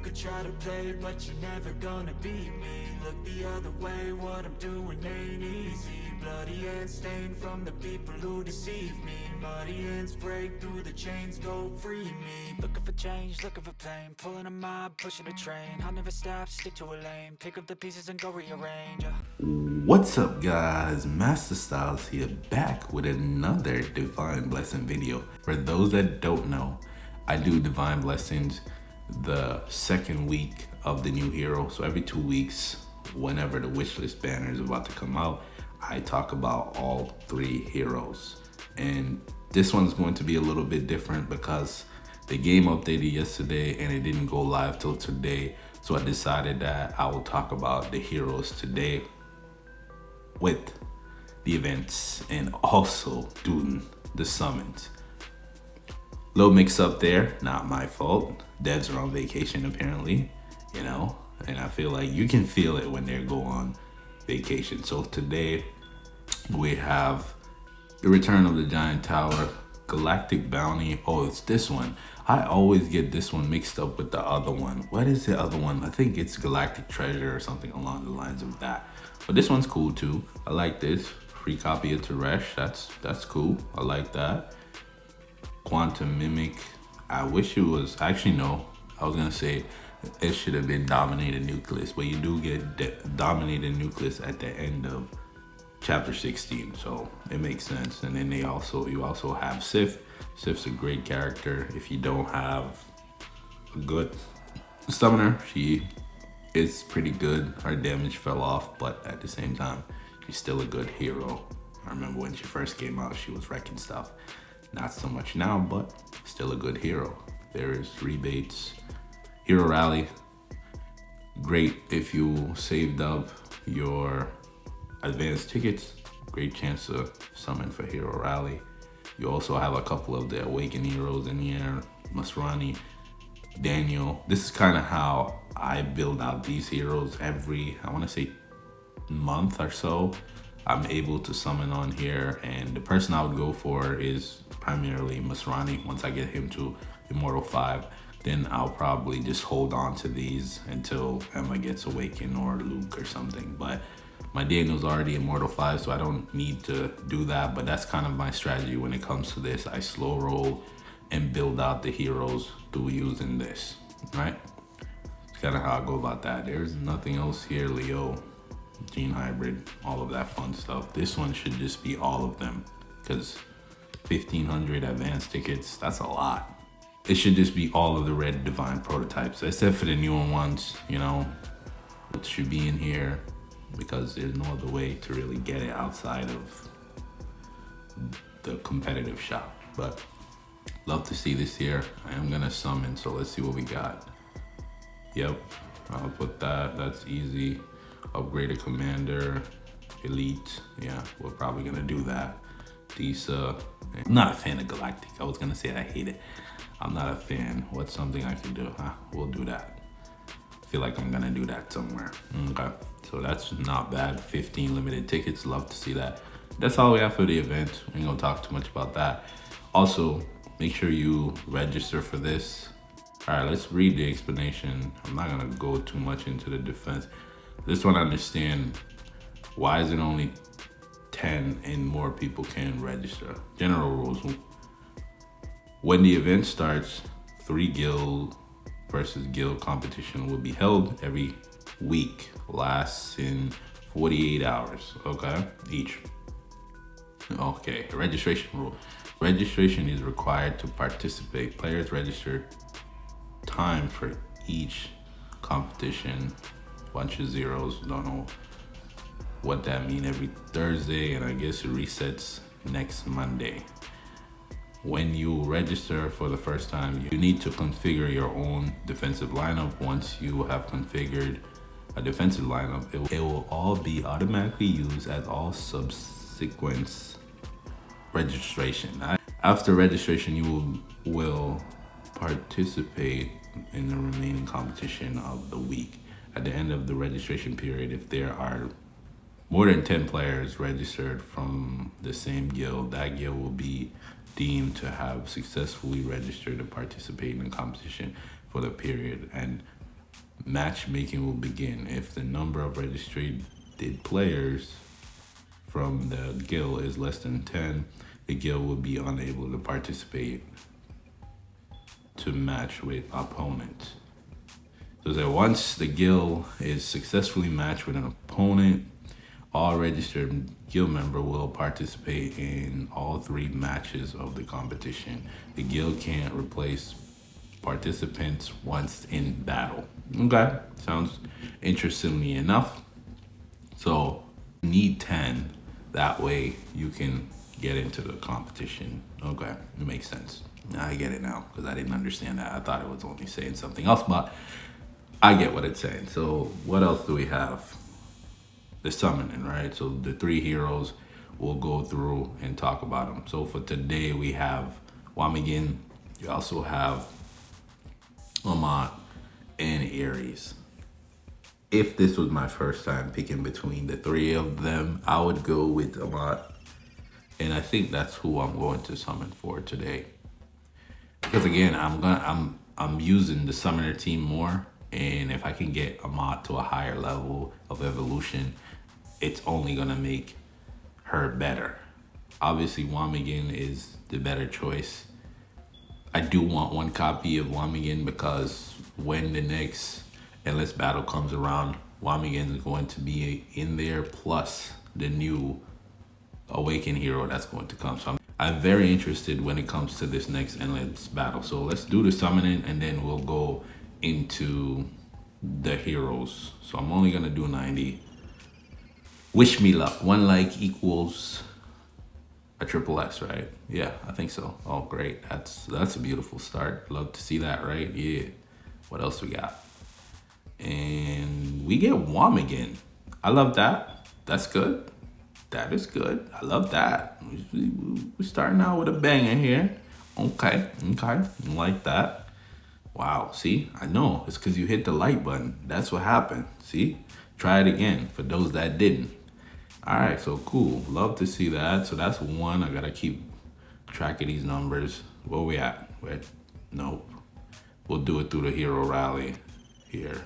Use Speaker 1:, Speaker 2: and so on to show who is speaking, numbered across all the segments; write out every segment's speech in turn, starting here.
Speaker 1: could try to play, but you're never gonna beat me. Look the other way, what I'm doing ain't easy. Bloody hands stained from the people who deceive me. Muddy hands break through the chains, go free me. Looking for change, looking for pain, pulling a mob, pushing a train. I'll never stop, stick to a lane, pick up the pieces and go rearrange.
Speaker 2: What's up guys, Masta Styles here, back with another Divine Blessing video. For those that don't know, I do Divine Blessings the second week of the new hero. So every 2 weeks, whenever the wishlist banner is about to come out, I talk about all 3 heroes. And this one's going to be a little bit different because the game updated yesterday and it didn't go live till today. So I decided that I will talk about the heroes today with the events and also doing the summons. Little mix up there, not my fault. Devs are on vacation apparently, you know, and I feel like you can feel it when they go on vacation. So today we have the Return of the Giant Tower, Galactic Bounty. Oh, it's this one. I always get this one mixed up with the other one. What is the other one? I think it's Galactic Treasure or something along the lines of that. But this one's cool too. I like this. Free copy of Teresh. That's cool. I like that. Quantum Mimic. I wish it was, actually no, I was gonna say it should have been Dominated Nucleus, but you do get Dominated Nucleus at the end of chapter 16, so it makes sense. And then you also have Sif. Sif's a great character. If you don't have a good summoner, she is pretty good. Her damage fell off, but at the same time, she's still a good hero. I remember when she first came out, she was wrecking stuff. Not so much now, but still a good hero. There is rebates. Hero Rally, great if you saved up your advanced tickets. Great chance to summon for Hero Rally. You also have a couple of the Awaken heroes in here. Masrani, Daniel. This is kind of how I build out these heroes every, I want to say, month or so. I'm able to summon on here, and the person I would go for is primarily Masrani. Once I get him to Immortal 5, then I'll probably just hold on to these until Emma gets Awaken or Luke or something. But my Daniel's already Immortal 5, so I don't need to do that. But that's kind of my strategy when it comes to this. I slow roll and build out the heroes through using this, right? It's kind of how I go about that. There's nothing else here. Leo, Gene Hybrid, all of that fun stuff. This one should just be all of them because 1,500 advanced tickets, that's a lot. It should just be all of the red divine prototypes, except for the newer ones, you know. It should be in here because there's no other way to really get it outside of the competitive shop. But love to see this here. I am gonna summon, so let's see what we got. Yep, I'll put that, that's easy. Upgraded Commander, Elite, yeah, we're probably gonna do that. Disa, I'm not a fan of Galactic. I was gonna say I hate it. I'm not a fan. What's something I can do? We'll do that. I feel like I'm gonna do that somewhere. Okay, so that's not bad. 15 limited tickets, love to see that. That's all we have for the event. We ain't gonna talk too much about that. Also, make sure you register for this. All right, let's read the explanation. I'm not gonna go too much into the defense. Just want to understand, why is it only 10 and more people can register? General rules. When the event starts, 3 guild versus guild competition will be held every week, lasts in 48 hours, okay, each. Okay, registration rule. Registration is required to participate. Players register time for each competition. Bunch of zeros, don't know what that means, every Thursday, and I guess it resets next Monday. When you register for the first time, you need to configure your own defensive lineup. Once you have configured a defensive lineup, it will all be automatically used at all subsequent registration. After registration, you will participate in the remaining competition of the week. At the end of the registration period, if there are more than 10 players registered from the same guild, that guild will be deemed to have successfully registered to participate in the competition for the period. And matchmaking will begin. If the number of registered players from the guild is less than 10, the guild will be unable to participate to match with opponents. So that once the guild is successfully matched with an opponent, all registered guild member will participate in all 3 matches of the competition. The guild can't replace participants once in battle. Okay, sounds interestingly enough. So you need 10, that way you can get into the competition. Okay, it makes sense. I get it now, because I didn't understand that. I thought it was only saying something else, but I get what it's saying. So what else do we have? The summoning, right? So the 3 heroes, we'll go through and talk about them. So for today, we have Waman. You also have Waman and Aries. If this was my first time picking between the 3 of them, I would go with Waman. And I think that's who I'm going to summon for today. Because again, I'm using the summoner team more. And if I can get Amat to a higher level of evolution, it's only gonna make her better. Obviously, Waman is the better choice. I do want 1 copy of Waman because when the next endless battle comes around, Waman is going to be in there, plus the new Awaken hero that's going to come. So I'm very interested when it comes to this next endless battle. So let's do the summoning and then we'll go into the heroes. So I'm only gonna do 90. Wish me luck. 1 like equals a triple S, right? Yeah, I think so. Oh, great. That's a beautiful start. Love to see that, right? Yeah. What else we got? And we get Waman. I love that. That's good. That is good. I love that. We're starting out with a banger here. Okay. Like that. Wow, see? I know. It's because you hit the like button. That's what happened. See? Try it again for those that didn't. All right, so cool. Love to see that. So that's 1. I got to keep track of these numbers. Where we at? Nope. We'll do it through the hero rally here.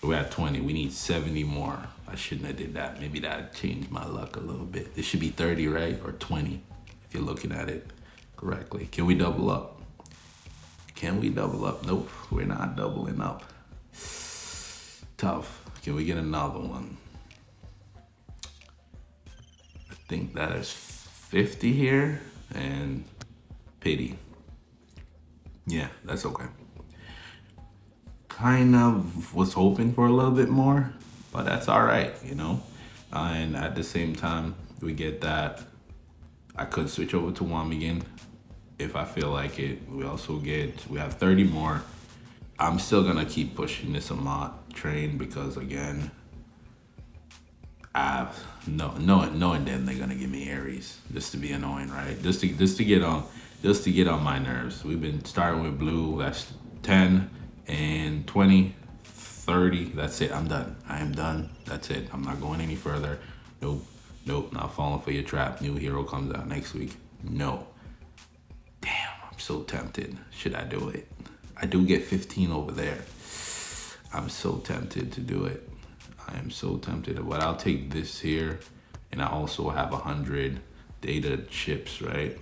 Speaker 2: We're at 20. We need 70 more. I shouldn't have did that. Maybe that changed my luck a little bit. This should be 30, right? Or 20, if you're looking at it correctly. Can we double up? Can we double up? Nope, we're not doubling up. Tough. Can we get another one? I think that is 50 here and pity. Yeah, that's okay. Kind of was hoping for a little bit more, but that's all right, you know? And at the same time, we get that. I could switch over to Waman if I feel like it. We have 30 more. I'm still gonna keep pushing this Amat train because again, knowing them they're gonna give me Aries just to be annoying, right? Just to get on my nerves. We've been starting with blue. That's 10 and 20, 30. That's it. I'm done. I am done. That's it. I'm not going any further. Nope. Not falling for your trap. New hero comes out next week. No. Damn, I'm so tempted. Should I do it? I do get 15 over there. I'm so tempted to do it. I am so tempted, but I'll take this here. And I also have 100 data chips, right?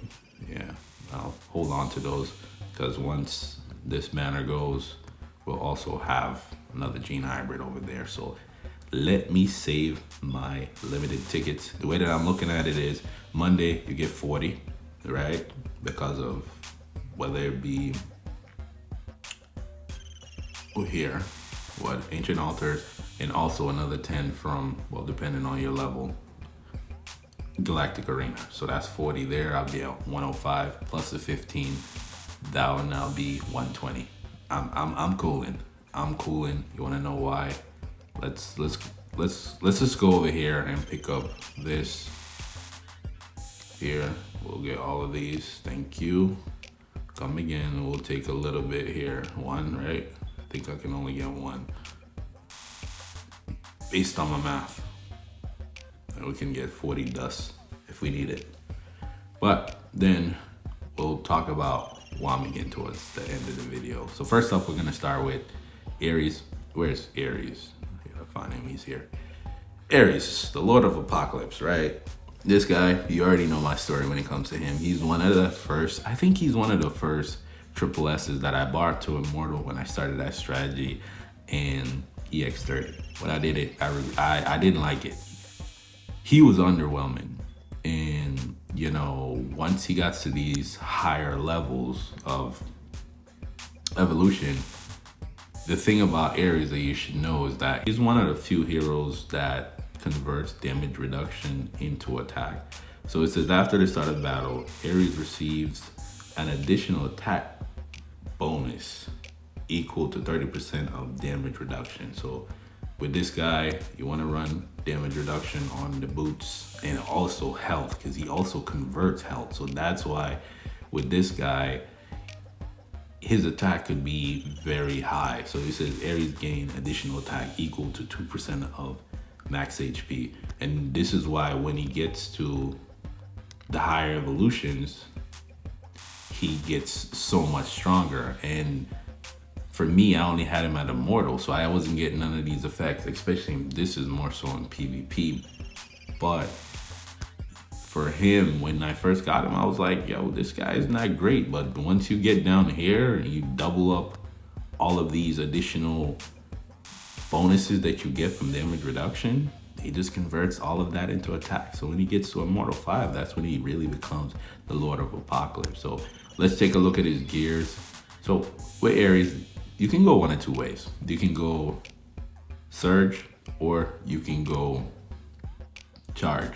Speaker 2: Yeah, I'll hold on to those because once this banner goes, we'll also have another gene hybrid over there. So let me save my limited tickets. The way that I'm looking at it is Monday, you get 40, right? Because of whether it be here, Ancient Altars, and also another 10 from, well, depending on your level, Galactic Arena. So that's 40 there. I'll be at 105 plus the 15. That will now be 120. I'm cooling. I'm cooling. You want to know why? Let's just go over here and pick up this here. We'll get all of these. Thank you. Come again. We'll take a little bit here. 1, right? I think I can only get 1 based on my math. And we can get 40 dust if we need it. But then we'll talk about Waman towards the end of the video. So first up, we're gonna start with Aries. Where's Aries? I gotta find him, he's here. Aries, the Lord of Apocalypse, right? This guy, you already know my story when it comes to him. He's one of the first, I think he's one of the first triple S's that I bought to Immortal when I started that strategy in EX30. When I did it, I didn't like it. He was underwhelming. And, you know, once he got to these higher levels of evolution, the thing about Aries that you should know is that he's one of the few heroes that converts damage reduction into attack. So it says after the start of battle, Aries receives an additional attack bonus equal to 30% of damage reduction. So with this guy, you want to run damage reduction on the boots and also health, because he also converts health. So that's why with this guy, his attack could be very high. So it says Aries gain additional attack equal to 2% of max HP. And this is why when he gets to the higher evolutions, he gets so much stronger. And for me, I only had him at Immortal, so I wasn't getting none of these effects, especially this is more so in PvP. But for him, when I first got him, I was like, yo, this guy is not great. But once you get down here, you double up all of these additional bonuses that you get from damage reduction, he just converts all of that into attack. So when he gets to Immortal 5, that's when he really becomes the Lord of Apocalypse. So let's take a look at his gears. So with Aries, you can go one of two ways. You can go Surge or you can go Charge.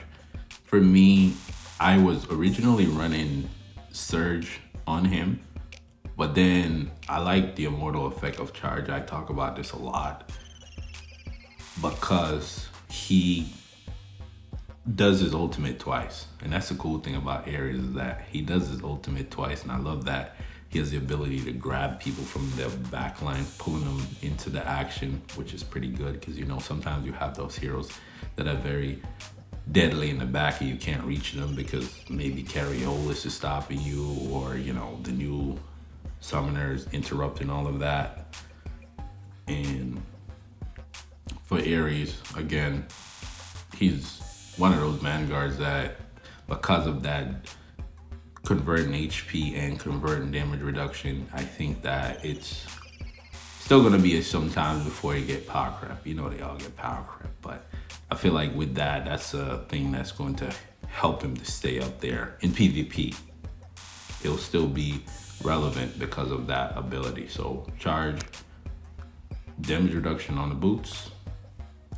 Speaker 2: For me, I was originally running Surge on him, but then I like the Immortal effect of Charge. I talk about this a lot because he does his ultimate twice. And that's the cool thing about Aries, is that he does his ultimate twice. And I love that he has the ability to grab people from the back line, pulling them into the action, which is pretty good because, you know, sometimes you have those heroes that are very deadly in the back and you can't reach them because maybe Carriolis is stopping you, or, you know, the new summoners interrupting all of that. And for Aries, again, he's one of those vanguards that, because of that converting HP and converting damage reduction, I think that it's still gonna be some time before you get power creep. You know, they all get power creep, but I feel like with that, that's a thing that's going to help him to stay up there in PvP. He'll still be relevant because of that ability. So Charge, damage reduction on the boots,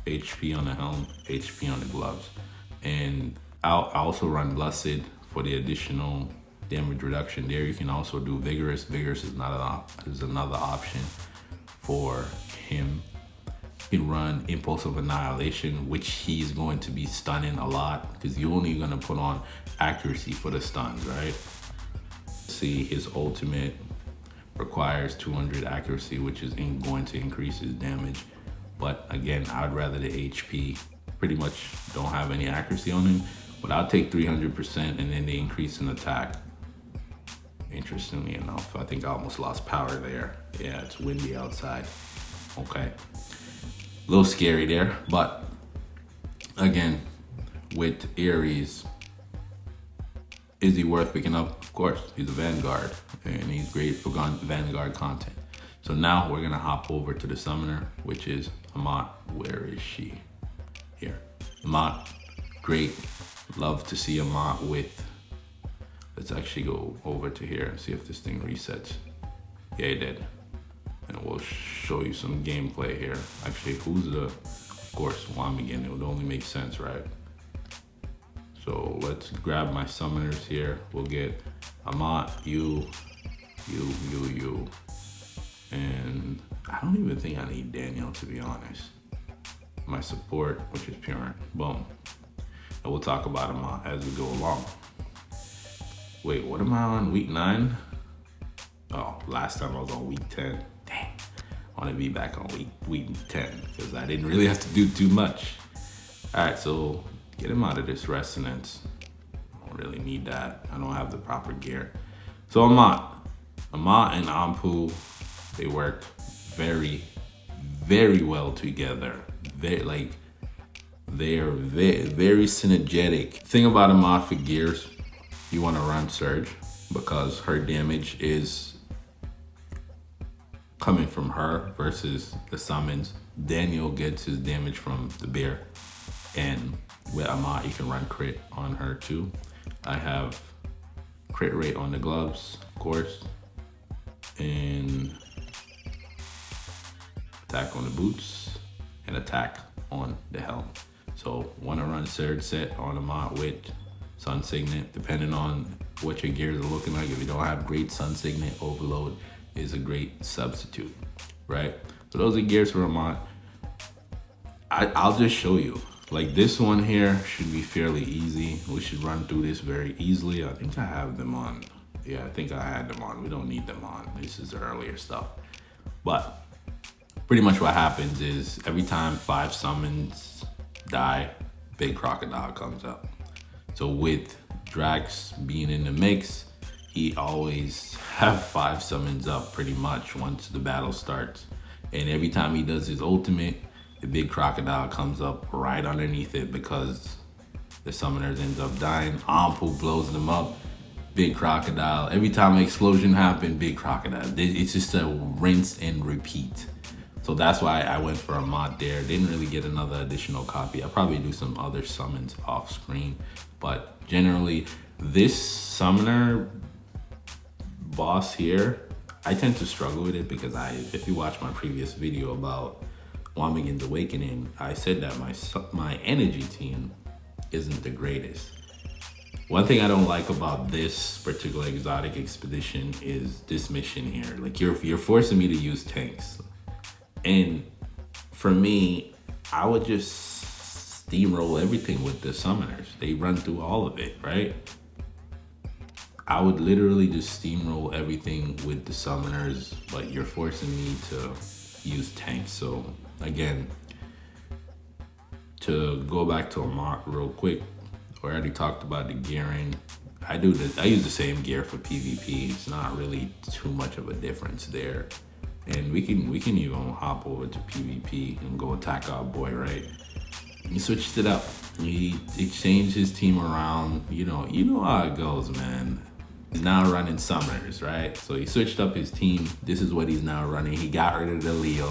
Speaker 2: HP on the helm, HP on the gloves. And I'll also run Blessed for the additional damage reduction there. You can also do Vigorous. Vigorous is another option for him. You can run Impulse of Annihilation, which he's going to be stunning a lot because you're only going to put on accuracy for the stuns, right? See, his ultimate requires 200 accuracy, which is going to increase his damage. But again, I'd rather the HP. Pretty much don't have any accuracy on him, but I'll take 300% and then the increase in attack. Interestingly enough, I think I almost lost power there. Yeah, it's windy outside. Okay. A little scary there, but again, with Aries, is he worth picking up? Of course, he's a Vanguard, and he's great for Vanguard content. So now we're gonna hop over to the summoner, which is Amat. Where is she? Here. Amat, great. Love to see Amat with. Let's actually go over to here and see if this thing resets. Yeah, it did. And we'll show you some gameplay here. Actually, who's the, of course, Waman again. It would only make sense, right? So let's grab my summoners here. We'll get Amat, you. And I don't even think I need Daniel, to be honest. My support, which is Pure. Boom. And we'll talk about Amat as we go along. Wait, what am I on? Week 9? Oh, last time I was on week 10. Dang. I want to be back on week 10 because I didn't really have to do too much. All right, so get him out of this resonance. I don't really need that. I don't have the proper gear. So Amat and Ampu, they work very, very well together. They're very synergetic. Thing about Ahmad for gears, you want to run Surge because her damage is coming from her versus the summons. Daniel gets his damage from the bear, and with Ahmad you can run crit on her too. I have crit rate on the gloves, of course, and attack on the boots, and attack on the helm. So wanna run Surge set on Ahmad with Sun Signet, depending on what your gears are looking like. If you don't have great Sun Signet, Overload is a great substitute, right? So those are gears for Ahmad. I'll just show you. Like this one here should be fairly easy. We should run through this very easily. I think I have them on. Yeah, I think I had them on. We don't need them on. This is the earlier stuff. But pretty much what happens is every time 5 summons die, big crocodile comes up. So with Drax being in the mix, he always have 5 summons up pretty much once the battle starts. And every time he does his ultimate, the big crocodile comes up right underneath it because the summoners ends up dying. Ampu blows them up, big crocodile. Every time an explosion happens, big crocodile. It's just a rinse and repeat. So that's why I went for a mod there. Didn't really get another additional copy. I'll probably do some other summons off screen. But generally, this summoner boss here, I tend to struggle with it because if you watch my previous video about Waman's Awakening, I said that my energy team isn't the greatest. One thing I don't like about this particular exotic expedition is this mission here. Like you're forcing me to use tanks. And for me, I would just steamroll everything with the summoners. They run through all of it, right? I would literally just steamroll everything with the summoners, but you're forcing me to use tanks. So again, to go back to Ahmad real quick, we already talked about the gearing. I use the same gear for PvP. It's not really too much of a difference there. And we can even hop over to PvP and go attack our boy, right? He switched it up. He changed his team around. You know how it goes, man. He's now running summoners, right? So he switched up his team. This is what he's now running. He got rid of the Leo.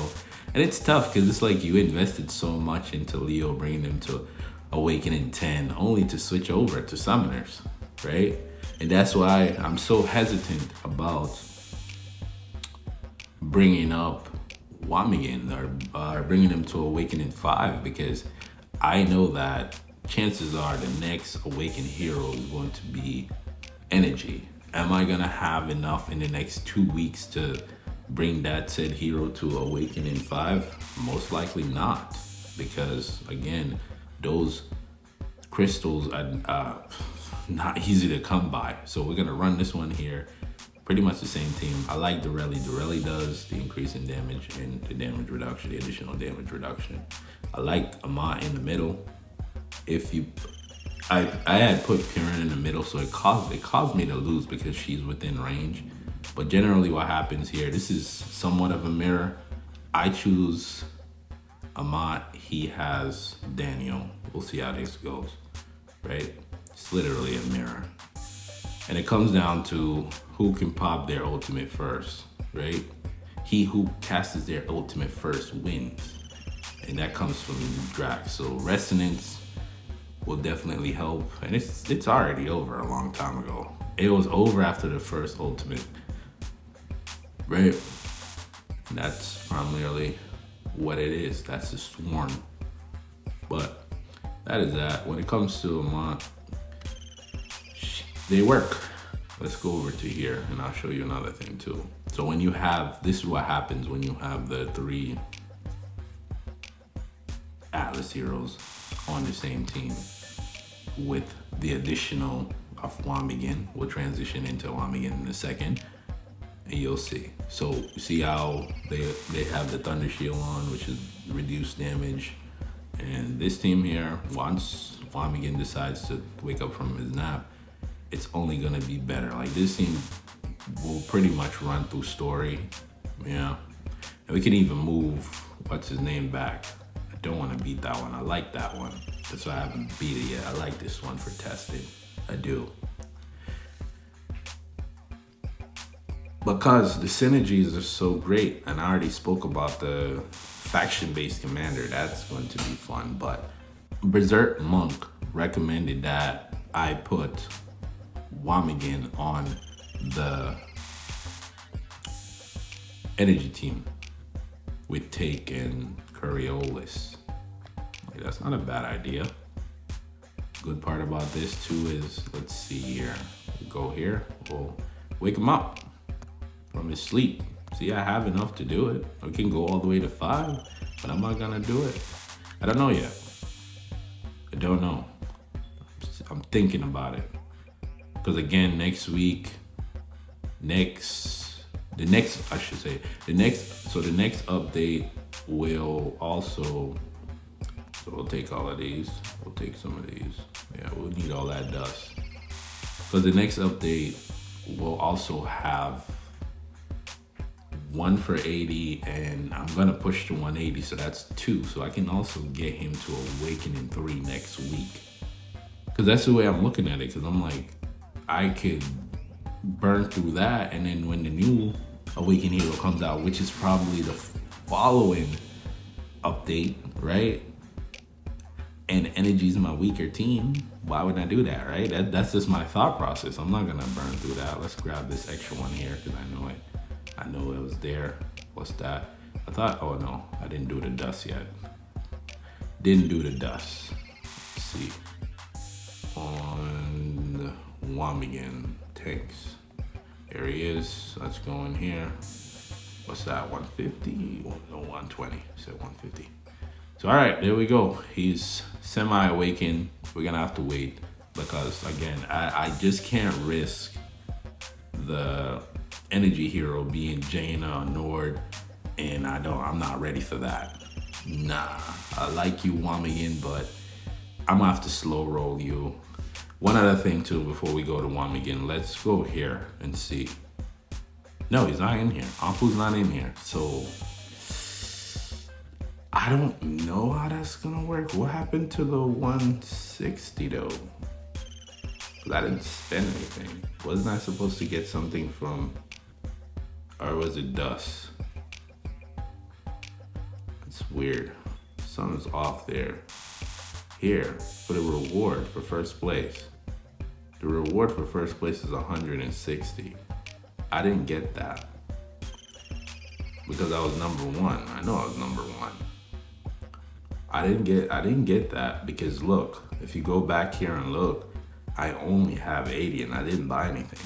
Speaker 2: And it's tough because it's like you invested so much into Leo, bringing him to Awaken in 10, only to switch over to summoners, right? And that's why I'm so hesitant about bringing up Waman or bringing him to Awaken in 5, because I know that chances are the next Awaken hero is going to be energy. Am I gonna have enough in the next 2 weeks to bring that said hero to Awaken in 5? Most likely not, because again, those crystals are not easy to come by. So we're gonna run this one here. Pretty much the same team. I like Dorelli. Dorelli does the increase in damage and the damage reduction, the additional damage reduction. I like Ahmad in the middle. I had put Piran in the middle, so it caused me to lose because she's within range. But generally what happens here, this is somewhat of a mirror. I choose Ahmad, he has Daniel. We'll see how this goes, right? It's literally a mirror. And it comes down to who can pop their ultimate first, right? He who casts their ultimate first wins. And that comes from Drax. So Resonance will definitely help. And it's already over a long time ago. It was over after the first ultimate, right? And that's primarily what it is. That's the swarm. But that is that. When it comes to Ahmad, they work. Let's go over to here and I'll show you another thing too. So when you have, this is what happens when you have the 3 Atlas heroes on the same team with the additional of Waman. We'll transition into Waman in a second and you'll see. So you see how they have the Thunder Shield on, which is reduced damage. And this team here, once Waman decides to wake up from his nap, it's only gonna be better. Like this team will pretty much run through story, yeah. And we can even move what's his name back. I don't want to beat that one. I like that one. That's why I haven't beat it yet. I like this one for testing. I do. Because the synergies are so great, and I already spoke about the faction-based commander. That's going to be fun. But Berserk Monk recommended that I put Waman on the energy team with Take and Coriolis. Like, that's not a bad idea. Good part about this too is, let's see here. We go here, we'll wake him up from his sleep. See, I have enough to do it. I can go all the way to 5, but I'm not gonna do it. I don't know yet. I don't know. I'm thinking about it. Because again, the next update will also, so we'll take all of these. We'll take some of these. Yeah, we'll need all that dust. Because the next update will also have 1 for 80, and I'm gonna push to 180, so that's 2. So I can also get him to Awaken in 3 next week. Because that's the way I'm looking at it, because I'm like, I could burn through that, and then when the new Awaken hero comes out, which is probably the following update, right? And Energy's my weaker team, why would I do that, right? That's just my thought process. I'm not gonna burn through that. Let's grab this extra one here, because I know it was there. What's that? I thought, oh no, I didn't do the dust yet. Didn't do the dust. Let's see. On Waman tanks. There he is. Let's go in here. What's that? 150? Oh, no, 120. Said 150. So all right, there we go. He's semi-awakened. We're gonna have to wait because again, I just can't risk the energy hero being Jaina or Nord, and I'm not ready for that. Nah, I like you, Waman, but I'm gonna have to slow roll you. One other thing too, before we go to Waman, let's go here and see. No, he's not in here. Ampu's not in here. So I don't know how that's gonna work. What happened to the 160 though? Cause I didn't spend anything. Wasn't I supposed to get something from, or was it dust? It's weird. Something's off there. Here, for the reward for first place. The reward for first place is 160. I didn't get that because I was number 1. I know I was number 1. I didn't get that because look, if you go back here and look, I only have 80 and I didn't buy anything.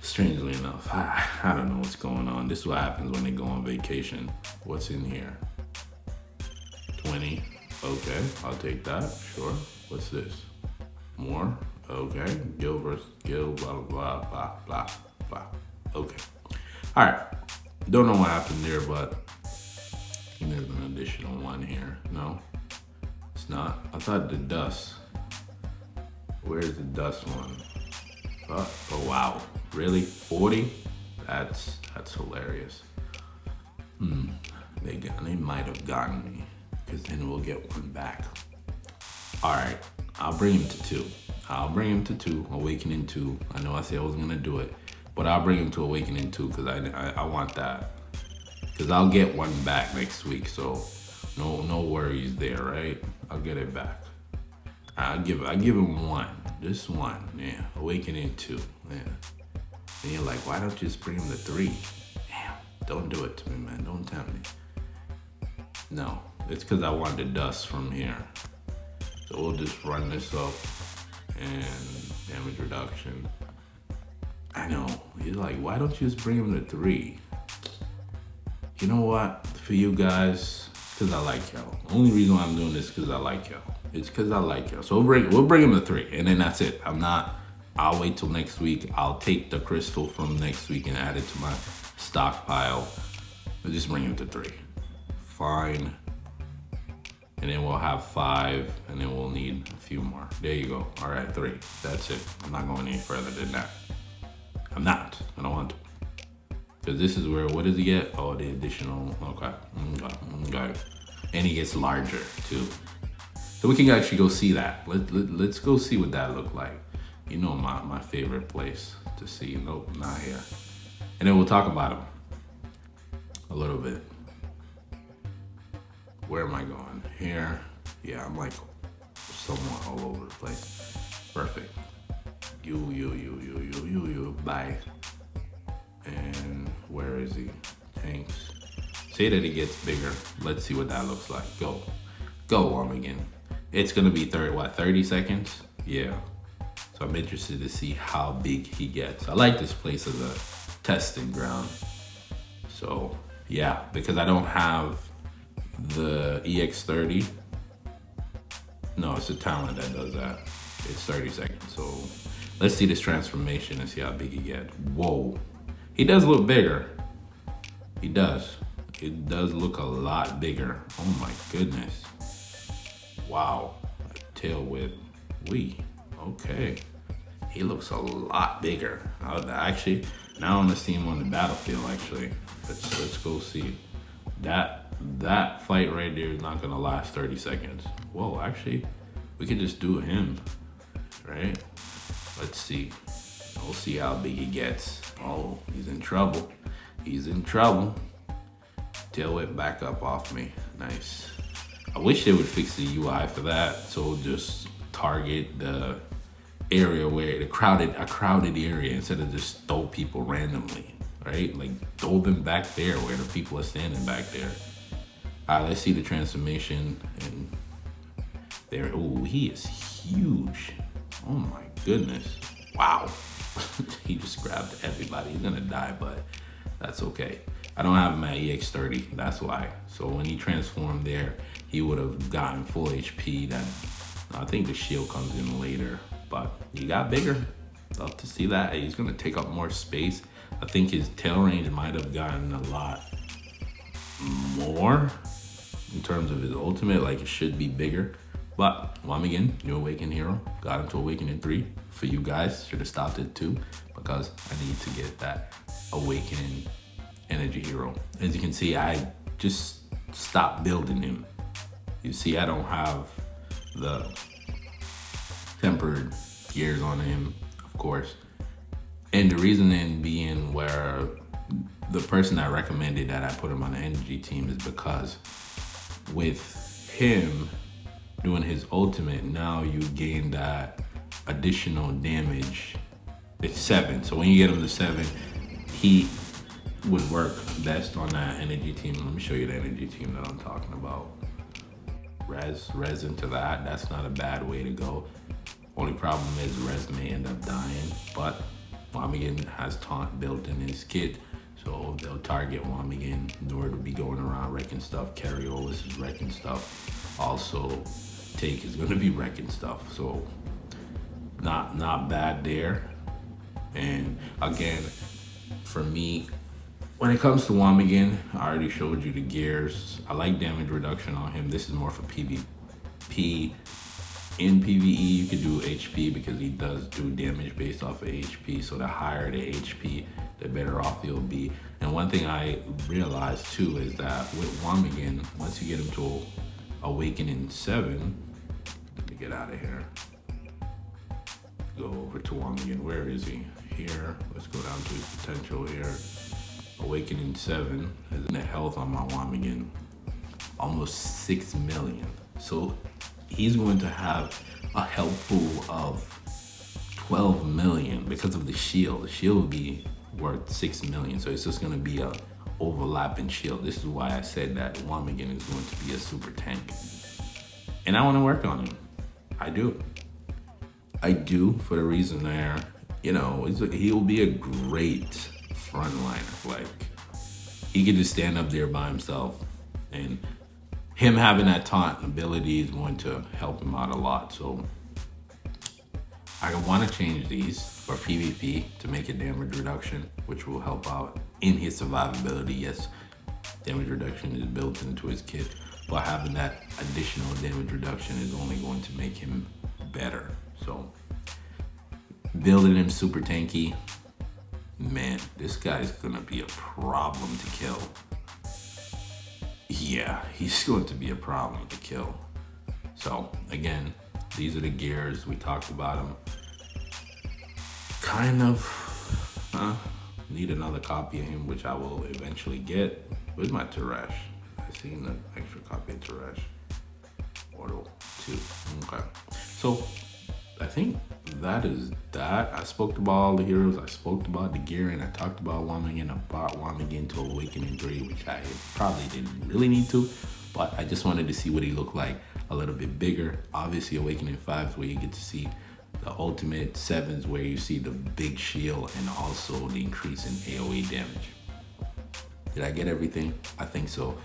Speaker 2: Strangely enough, I don't know what's going on. This is what happens when they go on vacation. What's in here? 20. Okay, I'll take that. Sure. What's this? More. Okay. Gil versus Gil. Blah blah blah blah blah. Okay. All right. Don't know what happened there, but there's an additional one here. No, it's not. I thought the dust. Where's the dust one? Oh wow. Really? 40? That's hilarious. They might have gotten me. Because then we'll get one back. All right, I'll bring him to 2. I'll bring him to 2, Awakening 2. I know I said I was gonna do it, but I'll bring him to Awakening 2 because I want that. Because I'll get one back next week, so no worries there, right? I'll get it back. I give him 1, just 1, yeah. Awakening 2, yeah. And you're like, why don't you just bring him to 3? Damn, don't do it to me, man. Don't tempt me. No. It's because I want the dust from here. So we'll just run this up and damage reduction. I know. You're like, why don't you just bring him to 3? You know what? For you guys, it's because I like y'all. Only reason why I'm doing this is because I like y'all. It's because I like y'all. So we'll bring him to 3, and then that's it. I'll wait till next week. I'll take the crystal from next week and add it to my stockpile. We'll just bring him to 3. Fine. And then we'll have 5, and then we'll need a few more. There you go. All right, 3. That's it. I'm not going any further than that. I'm not. I don't want to. Because this is where, what does he get? Oh, the additional, okay. And he gets larger too. So we can actually go see that. Let's go see what that looked like. You know, my favorite place to see. Nope, not here. And then we'll talk about him a little bit. Where am I going? Here. Yeah, I'm like somewhat all over the place. Perfect. You. Bye. And where is he? Tanks. Say that he gets bigger. Let's see what that looks like. Go, Waman. It's gonna be 30 seconds? Yeah. So I'm interested to see how big he gets. I like this place as a testing ground. So yeah, because I don't have the EX30. No, it's a talent that does that. It's 30 seconds. So let's see this transformation and see how big he gets. Whoa. He does look bigger. He does. It does look a lot bigger. Oh my goodness. Wow. Tail whip. Okay. He looks a lot bigger. Actually, now I want to see him on the battlefield, actually. Let's go see. That fight right there is not gonna last 30 seconds. Whoa, actually, we could just do him, right? Let's see. We'll see how big he gets. Oh, he's in trouble. Tail whip back up off me. Nice. I wish they would fix the UI for that, so just target the area where a crowded area instead of just throw people randomly, right? Like throw them back there where the people are standing back there. All right, let's see the transformation. And there, oh, he is huge. Oh my goodness. Wow. He just grabbed everybody. He's gonna die, but that's okay. I don't have him at EX30, that's why. So when he transformed there, he would have gotten full HP. That I think the shield comes in later, but he got bigger. Love to see that. He's gonna take up more space. I think his tail range might have gotten a lot more in terms of his ultimate, like it should be bigger. But Waman, new Awaken hero, got him to Awaken in 3. For you guys, should have stopped at 2 because I need to get that Awakening energy hero. As you can see, I just stopped building him. You see, I don't have the tempered gears on him, of course. And the reason then being where the person that recommended that I put him on the energy team is because with him doing his ultimate, now you gain that additional damage. It's 7, so when you get him to 7, he would work best on that energy team. Let me show you the energy team that I'm talking about. Res into that. That's not a bad way to go. Only problem is Res may end up dying, but Waman has taunt built in his kit, so they'll target Waman in order to be going around wrecking stuff. Carriolis is wrecking stuff. Also, Take is going to be wrecking stuff. So not bad there. And again, for me, when it comes to Waman, I already showed you the gears. I like damage reduction on him. This is more for PvP. In PvE, you can do HP because he does do damage based off of HP. So the higher the HP, the better off you'll be. And one thing I realized too is that with Waman, once you get him to Awaken in 7, let me get out of here. Go over to Waman. Where is he? Here. Let's go down to his potential here. Awaken in 7 has the health on my Waman almost 6 million. So he's going to have a health pool of 12 million because of the shield. The shield will be worth 6 million. So it's just going to be a overlapping shield. This is why I said that Waman is going to be a super tank. And I want to work on him. I do for the reason there, you know, he'll be a great frontliner. Like, he could just stand up there by himself, and him having that taunt ability is going to help him out a lot. So I want to change these for PvP to make it damage reduction, which will help out in his survivability. Yes, damage reduction is built into his kit, but having that additional damage reduction is only going to make him better. So building him super tanky, man, this guy's gonna be a problem to kill. Yeah, he's going to be a problem to kill. So again, these are the gears. We talked about them. Kind of need another copy of him, which I will eventually get with my Teresh. I seen an extra copy of Teresh. Auto 2. Okay. So I think that is that. I spoke about all the heroes. I spoke about the gear, and I talked about Waman, and I brought Waman into Awakening 3, which I probably didn't really need to, but I just wanted to see what he looked like a little bit bigger. Obviously, Awakening 5 is where you get to see the ultimate, 7's where you see the big shield and also the increase in AoE damage. Did I get everything? I think so.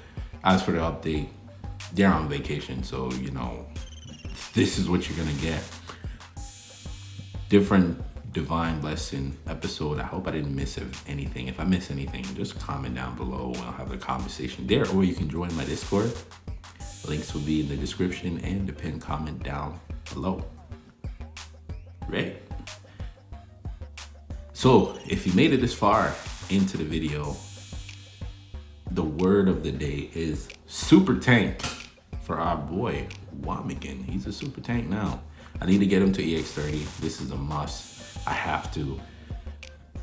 Speaker 2: As for the update, they're on vacation, so you know, this is what you're gonna get. Different Divine Blessing episode. I hope I didn't miss anything. If I miss anything, just comment down below and I'll have a conversation there, or you can join my Discord. Links will be in the description and the pinned comment down below. Right? So if you made it this far into the video, the word of the day is super tank for our boy Waman. He's a super tank now. I need to get him to EX30. This is a must. I have to.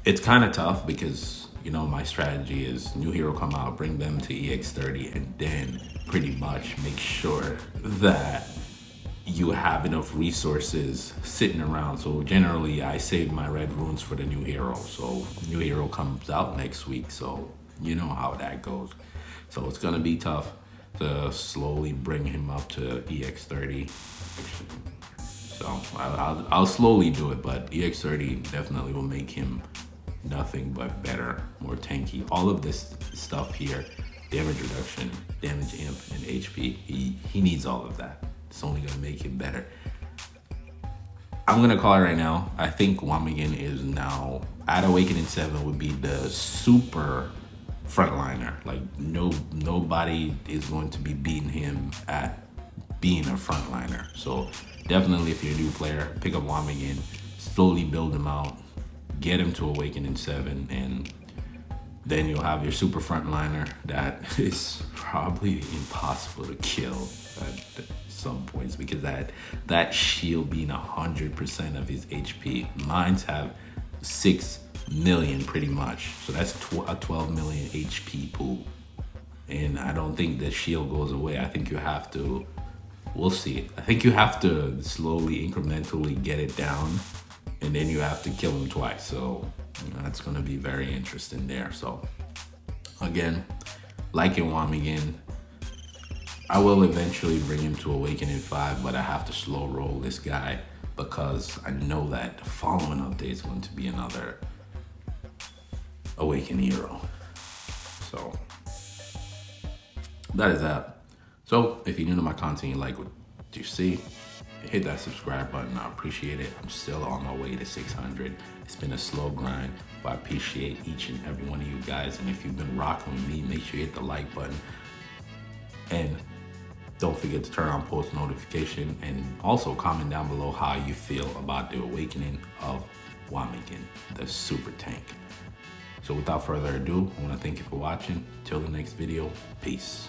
Speaker 2: It's kind of tough because, you know, my strategy is new hero come out, bring them to EX30, and then pretty much make sure that you have enough resources sitting around. So generally I save my red runes for the new hero. So new hero comes out next week. So you know how that goes. So it's gonna be tough to slowly bring him up to EX30. So I'll slowly do it, but EX30 definitely will make him nothing but better, more tanky. All of this stuff here, damage reduction, damage imp, and HP, he needs all of that. It's only gonna make him better. I'm gonna call it right now. I think Waman is now, at Awakening 7 would be the super frontliner. Like nobody is going to be beating him at being a frontliner. So definitely, if you're a new player, pick up Waman, slowly build him out, get him to Awakening 7, and then you'll have your super frontliner that is probably impossible to kill at some points, because that shield being 100% of his HP. Mines have 6 million pretty much, so that's a 12 million HP pool, and I don't think the shield goes away. I think you have to, we'll see. I think you have to slowly, incrementally get it down, and then you have to kill him twice. So you know, that's gonna be very interesting there. So again, liking Waman, I will eventually bring him to Awakening 5, but I have to slow roll this guy because I know that the following update is going to be another Awaken hero. So that is that. So if you're new to my content, you like what you see, hit that subscribe button. I appreciate it. I'm still on my way to 600. It's been a slow grind, but I appreciate each and every one of you guys. And if you've been rocking with me, make sure you hit the like button. And don't forget to turn on post notification, and also comment down below how you feel about the awakening of Waman, the super tank. So without further ado, I want to thank you for watching. Till the next video, peace.